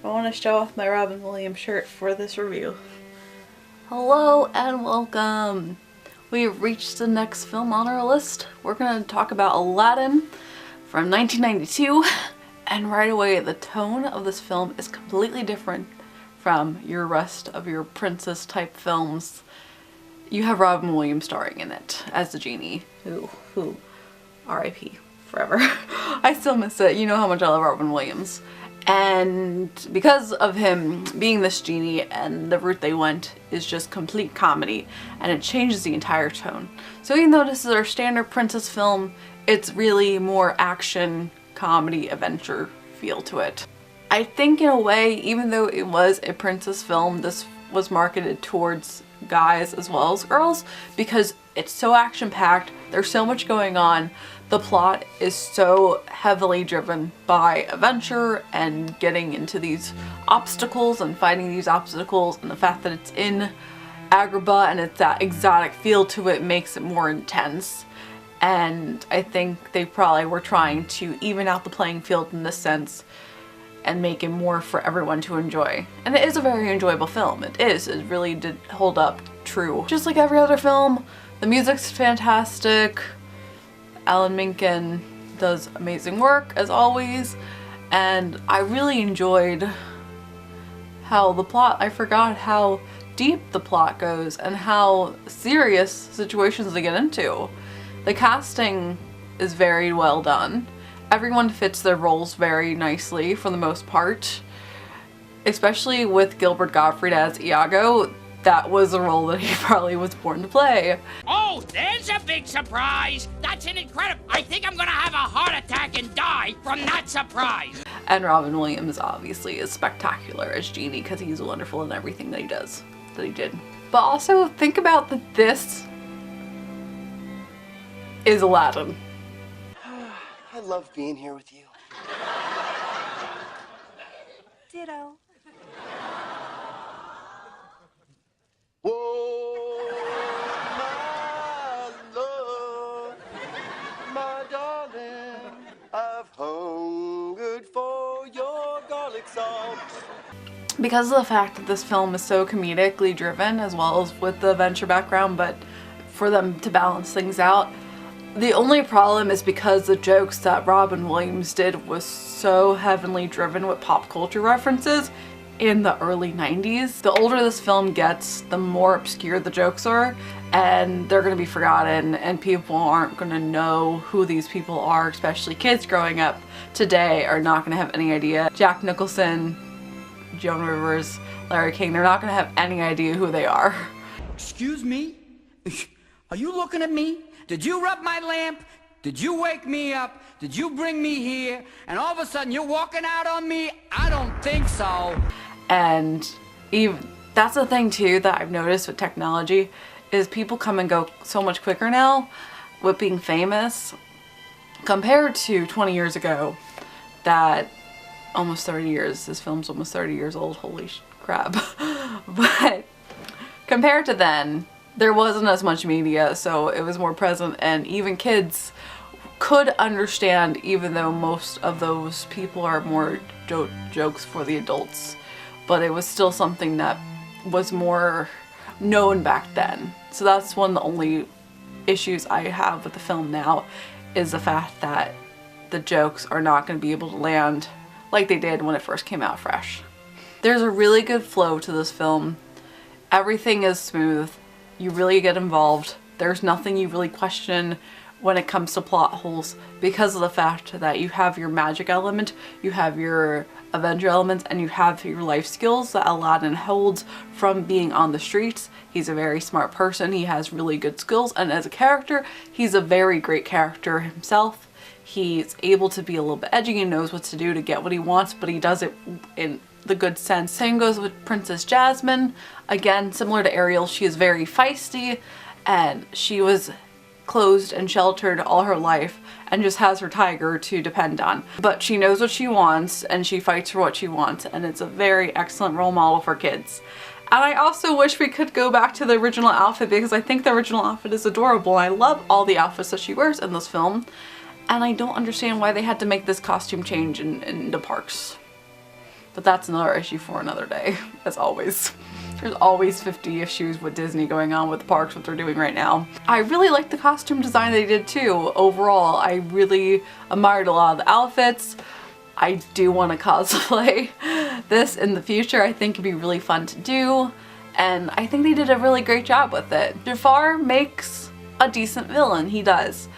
I want to show off my Robin Williams shirt for this review. Hello and welcome! We have reached the next film on our list. We're going to talk about Aladdin from 1992, and right away the tone of this film is completely different from your rest of your princess type films. You have Robin Williams starring in it as the genie, who R.I.P. forever. I still miss it. You know how much I love Robin Williams. And because of him being this genie and the route they went is just complete comedy, and it changes the entire tone. So even though this is our standard princess film, it's really more action, comedy, adventure feel to it. I think in a way, even though it was a princess film, this was marketed towards guys as well as girls because it's so action-packed, there's so much going on. The plot is so heavily driven by adventure and getting into these obstacles and fighting these obstacles, and the fact that it's in Agrabah and it's that exotic feel to it makes it more intense. And I think they probably were trying to even out the playing field in this sense and make it more for everyone to enjoy. And it is a very enjoyable film. It is. It really did hold up true. Just like every other film, the music's fantastic. Alan Menken does amazing work as always, and I really enjoyed how the plot, I forgot how deep the plot goes and how serious situations they get into. The casting is very well done. Everyone fits their roles very nicely for the most part, especially with Gilbert Gottfried as Iago. That was a role that he probably was born to play. Oh, there's a big surprise! That's an incredible... I think I'm gonna have a heart attack and die from that surprise! And Robin Williams obviously is spectacular as Genie because he's wonderful in everything that he does, that he did. But also think about that this is Aladdin. I love being here with you. Ditto. Whoa, my love, my darling, I've hungered for your garlic salt. Because of the fact that this film is so comedically driven as well as with the adventure background, but for them to balance things out, the only problem is because the jokes that Robin Williams did was so heavily driven with pop culture references in the early 90s. The older this film gets, the more obscure the jokes are, and they're gonna be forgotten, and people aren't gonna know who these people are, especially kids growing up today are not gonna have any idea. Jack Nicholson, Joan Rivers, Larry King, they're not gonna have any idea who they are. Excuse me? Are you looking at me? Did you rub my lamp? Did you wake me up? Did you bring me here? And all of a sudden you're walking out on me? I don't think so. And even that's the thing too that I've noticed with technology is people come and go so much quicker now with being famous compared to 20 years ago. That almost 30 years, this film's almost 30 years old, holy crap. But compared to then, there wasn't as much media, so it was more present, and even kids could understand, even though most of those people are more jokes for the adults. But it was still something that was more known back then. So that's one of the only issues I have with the film now, is the fact that the jokes are not going to be able to land like they did when it first came out fresh. There's a really good flow to this film. Everything is smooth. You really get involved. There's nothing you really question when it comes to plot holes because of the fact that you have your magic element, you have your adventure elements, and you have your life skills that Aladdin holds from being on the streets. He's a very smart person, he has really good skills, and as a character, he's a very great character himself. He's able to be a little bit edgy and knows what to do to get what he wants, but he does it in the good sense. Same goes with Princess Jasmine. Again, similar to Ariel, she is very feisty, and she was closed and sheltered all her life and just has her tiger to depend on. But she knows what she wants and she fights for what she wants, and it's a very excellent role model for kids. And I also wish we could go back to the original outfit because I think the original outfit is adorable. I love all the outfits that she wears in this film, and I don't understand why they had to make this costume change in the parks. But that's another issue for another day, as always. There's always 50 issues with Disney going on with the parks, what they're doing right now. I really like the costume design they did too. Overall, I really admired a lot of the outfits. I do want to cosplay this in the future. I think it'd be really fun to do, and I think they did a really great job with it. Jafar makes a decent villain, he does.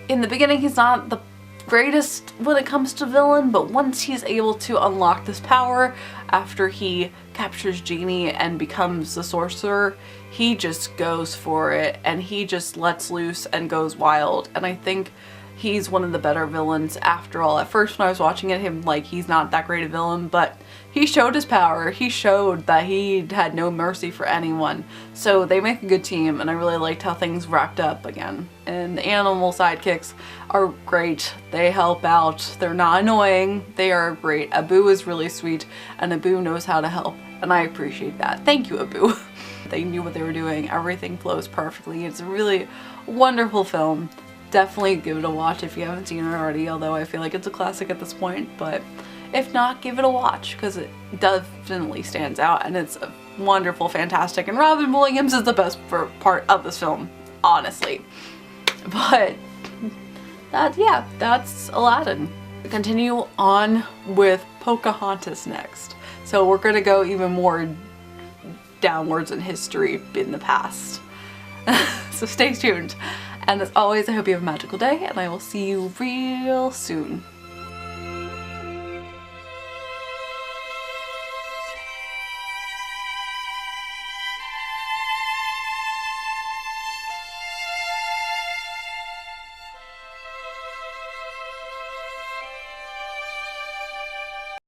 In the beginning, he's not the greatest when it comes to villain, but once he's able to unlock this power after he captures Genie and becomes the sorcerer, he just goes for it and he just lets loose and goes wild. And I think he's one of the better villains after all. At first when I was watching it, he's not that great a villain, but he showed his power. He showed that he had no mercy for anyone. So they make a good team, and I really liked how things wrapped up again. And the animal sidekicks are great. They help out. They're not annoying. They are great. Abu is really sweet, and Abu knows how to help, and I appreciate that. Thank you, Abu. They knew what they were doing. Everything flows perfectly. It's a really wonderful film. Definitely give it a watch if you haven't seen it already, although I feel like it's a classic at this point, but if not, give it a watch because it definitely stands out and it's wonderful, fantastic, and Robin Williams is the best part of this film, honestly. But that's Aladdin. Continue on with Pocahontas next. So we're gonna go even more downwards in history in the past. So stay tuned. And as always, I hope you have a magical day, and I will see you real soon.